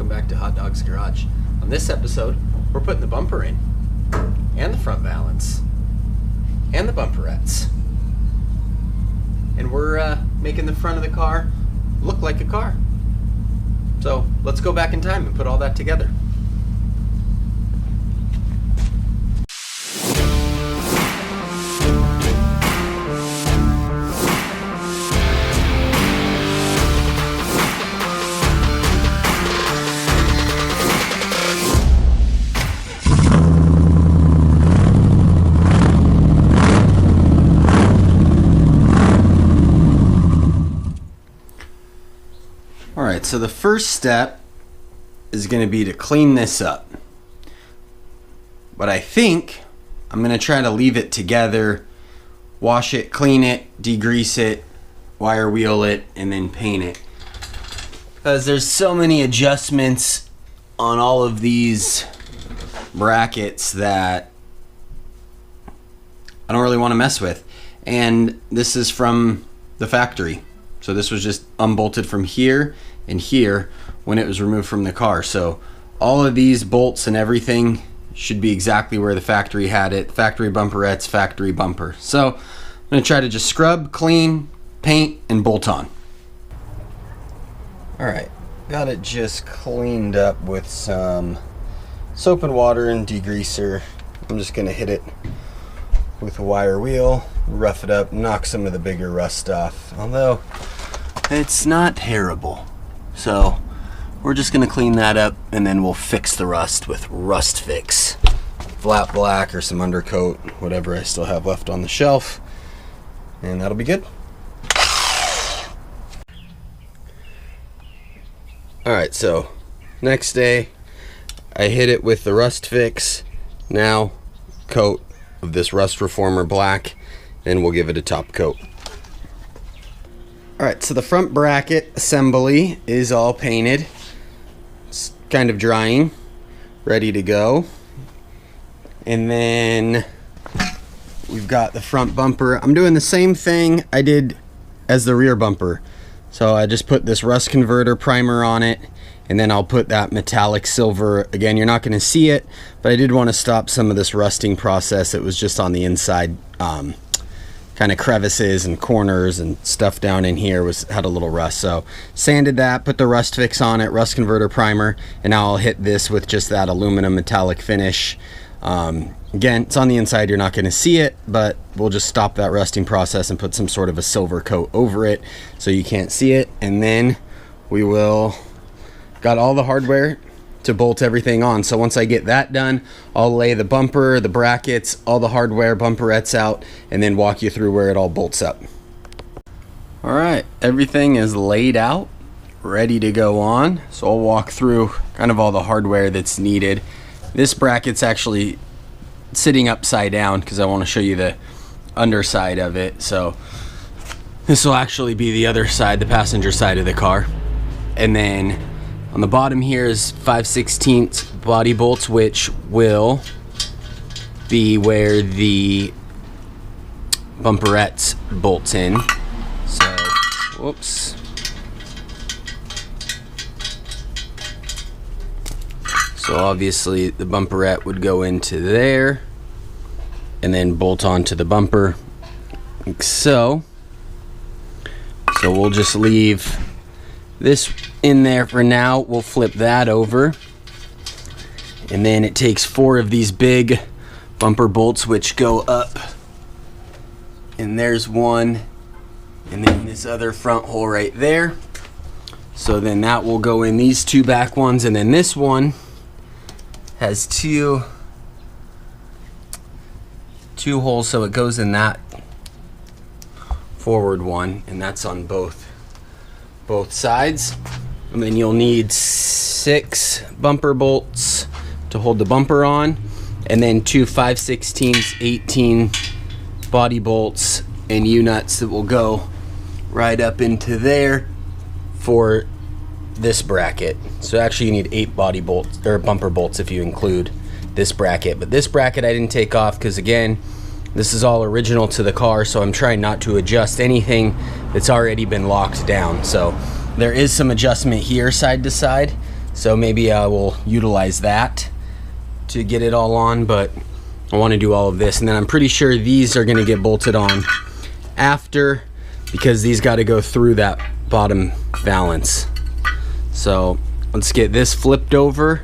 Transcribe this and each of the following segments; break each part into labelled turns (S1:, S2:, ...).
S1: welcome back to Hotdog's Garage. On this episode, we're putting the bumper in, and the front valance, and the bumperettes. And we're making the front of the car look like a car. So let's go back in time and put all that together. Alright, so the first step is going to be to clean this up. But I think I'm going to try to leave it together, wash it, clean it, degrease it, wire wheel it, and then paint it. Because there's so many adjustments on all of these brackets that I don't really want to mess with. And this is from the factory. So this was just unbolted from here and here when it was removed from the car. So all of these bolts and everything should be exactly where the factory had it. Factory bumperettes, factory bumper. So I'm going to try to just scrub, clean, paint, and bolt on. Alright, got it just cleaned up with some soap and water and degreaser. I'm just going to hit it with a wire wheel, rough it up, knock some of the bigger rust off. Although it's not terrible. So we're just gonna clean that up and then we'll fix the rust with Rust Fix. Flat black or some undercoat, whatever I still have left on the shelf. And that'll be good. Alright, so next day I hit it with the Rust Fix. Now coat of this Rust Reformer black, and we'll give it a top coat. Alright, so the front bracket assembly is all painted. It's kind of drying, ready to go. And then we've got the front bumper. I'm doing the same thing I did as the rear bumper. So I just put this rust converter primer on it, and then I'll put that metallic silver. Again, you're not going to see it, but I did want to stop some of this rusting process. It was just on the inside, kind of crevices and corners and stuff down in here had a little rust. So sanded that, put the Rust Fix on it, rust converter primer, and now I'll hit this with just that aluminum metallic finish. Again, it's on the inside, you're not going to see it, but we'll just stop that rusting process and put some sort of a silver coat over it so you can't see it. And then we will got all the hardware to bolt everything on. So once I get that done, I'll lay the bumper, the brackets, all the hardware, bumperettes out, and then walk you through where it all bolts up. Alright, everything is laid out, ready to go on. So I'll walk through kind of all the hardware that's needed. This bracket's actually sitting upside down because I want to show you the underside of it. So this will actually be the other side, the passenger side of the car. And then on the bottom here is 5/16 body bolts, which will be where the bumperettes bolts in. So, whoops. So obviously the bumperette would go into there and then bolt onto the bumper like so. So we'll just leave this in there for now. We'll flip that over, and then it takes 4 of these big bumper bolts which go up, and there's one, and then this other front hole right there. So then that will go in these 2 back ones, and then this one has two holes, so it goes in that forward one, and that's on both sides. And then you'll need 6 bumper bolts to hold the bumper on, and then 2 5/16 18 body bolts and U-nuts that will go right up into there for this bracket. So actually you need 8 body bolts or bumper bolts if you include this bracket. But this bracket I didn't take off because, again, this is all original to the car, so I'm trying not to adjust anything that's already been locked down. So there is some adjustment here side to side. So maybe I will utilize that to get it all on, but I want to do all of this, and then I'm pretty sure these are going to get bolted on after, because these got to go through that bottom valance. So let's get this flipped over,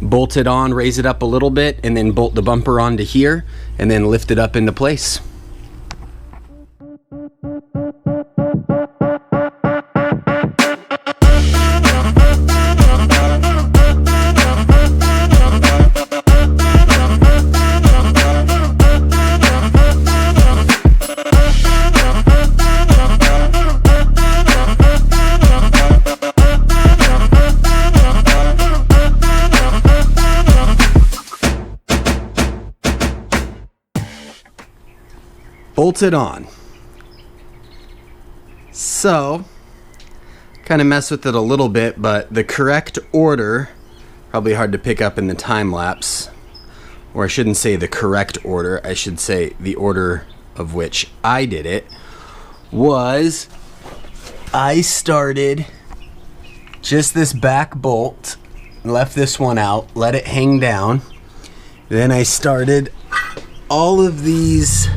S1: bolt it on, raise it up a little bit, and then bolt the bumper onto here, and then lift it up into place. Bolted on. So, kind of mess with it a little bit, but the correct order, probably hard to pick up in the time lapse, or I shouldn't say the correct order, I should say the order of which I did it, was I started just this back bolt, left this one out, let it hang down, then I started all of these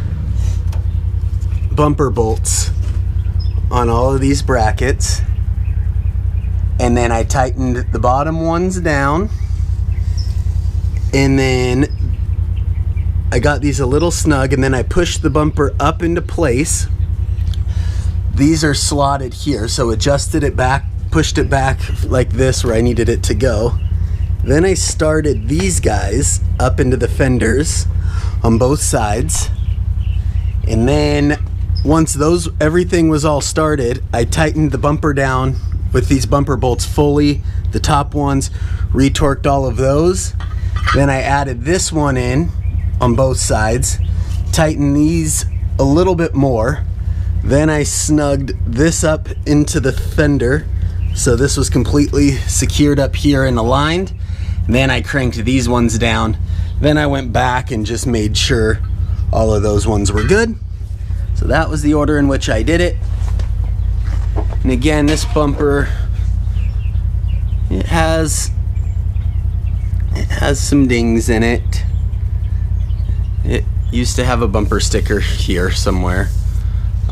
S1: bumper bolts on all of these brackets, and then I tightened the bottom ones down, and then I got these a little snug, and then I pushed the bumper up into place. These are slotted here, so adjusted it back, pushed it back like this where I needed it to go. Then I started these guys up into the fenders on both sides, and then once everything was all started, I tightened the bumper down with these bumper bolts fully, the top ones, retorqued all of those. Then I added this one in on both sides, tightened these a little bit more. Then I snugged this up into the fender, so this was completely secured up here and aligned. Then I cranked these ones down. Then I went back and just made sure all of those ones were good. So that was the order in which I did it. And again, this bumper, it has some dings in it. It used to have a bumper sticker here somewhere.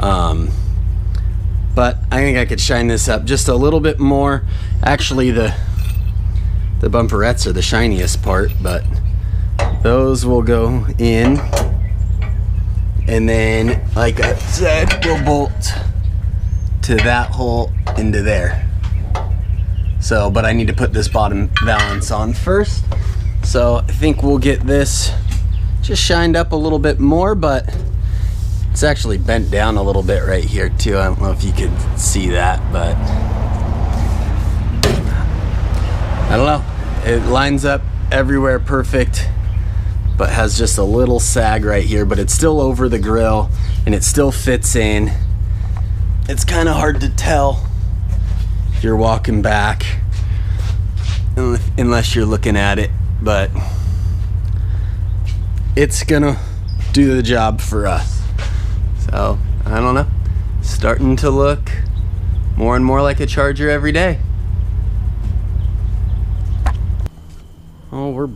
S1: But I think I could shine this up just a little bit more. Actually, the bumperettes are the shiniest part, but those will go in. And then, like I said, we'll bolt to that hole into there. So, but I need to put this bottom valance on first. So I think we'll get this just shined up a little bit more, but it's actually bent down a little bit right here too. I don't know if you could see that, but I don't know. It lines up everywhere perfect, but has just a little sag right here, but it's still over the grill and it still fits in. It's kind of hard to tell if you're walking back unless you're looking at it, but it's gonna do the job for us. So I don't know, starting to look more and more like a Charger every day. Oh, we're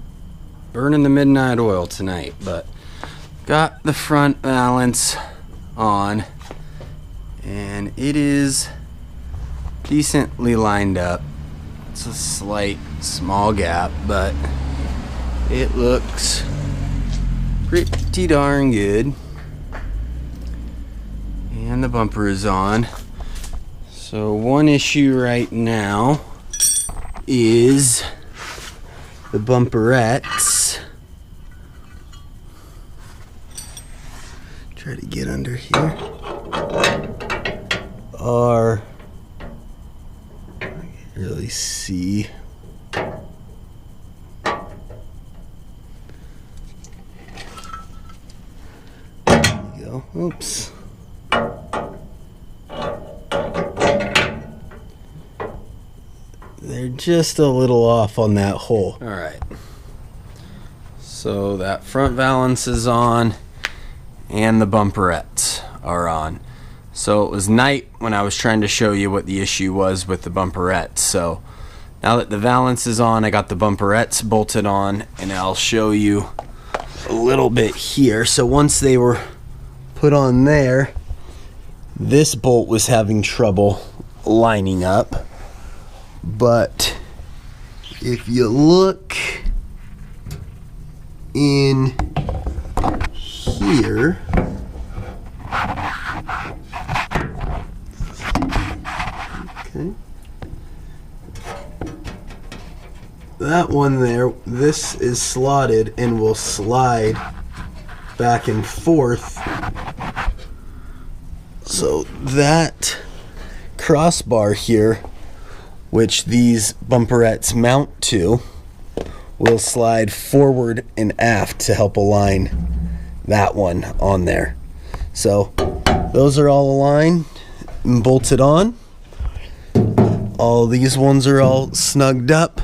S1: burning the midnight oil tonight, but got the front valance on and it is decently lined up. It's a slight small gap, but it looks pretty darn good. And the bumper is on. So one issue right now is the bumperettes. Try to get under here. Are, I can't really see. There you go. Oops. They're just a little off on that hole. All right. So that front valance is on and the bumperettes are on. So it was night when I was trying to show you what the issue was with the bumperettes. So Now that the valance is on, I got the bumperettes bolted on, and I'll show you a little bit here. So once they were put on there, this bolt was having trouble lining up. But if you look in here, okay, that one there, this is slotted and will slide back and forth. So that crossbar here, which these bumperettes mount to, will slide forward and aft to help align that one on there. So those are all aligned and bolted on. All these ones are all snugged up,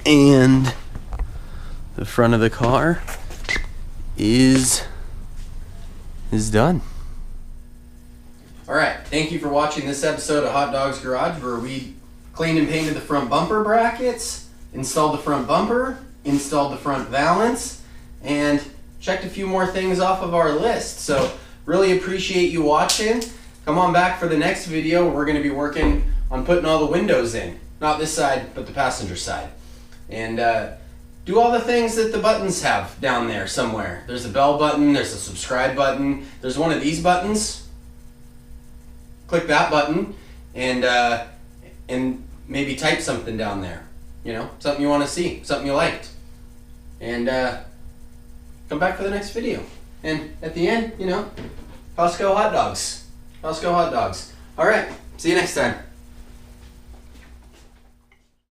S1: and the front of the car is done. All right, thank you for watching this episode of Hot Dog's Garage, where we cleaned and painted the front bumper brackets, installed the front bumper, installed the front valance, and checked a few more things off of our list. So really appreciate you watching. Come on back for the next video. We're going to be working on putting all the windows in. Not this side, but the passenger side. And do all the things that the buttons have down there somewhere. There's a bell button, there's a subscribe button, there's one of these buttons. Click that button and maybe type something down there. You know, something you want to see, something you liked. And come back for the next video. And at the end, you know, Costco hot dogs. Costco hot dogs. All right, see you next time.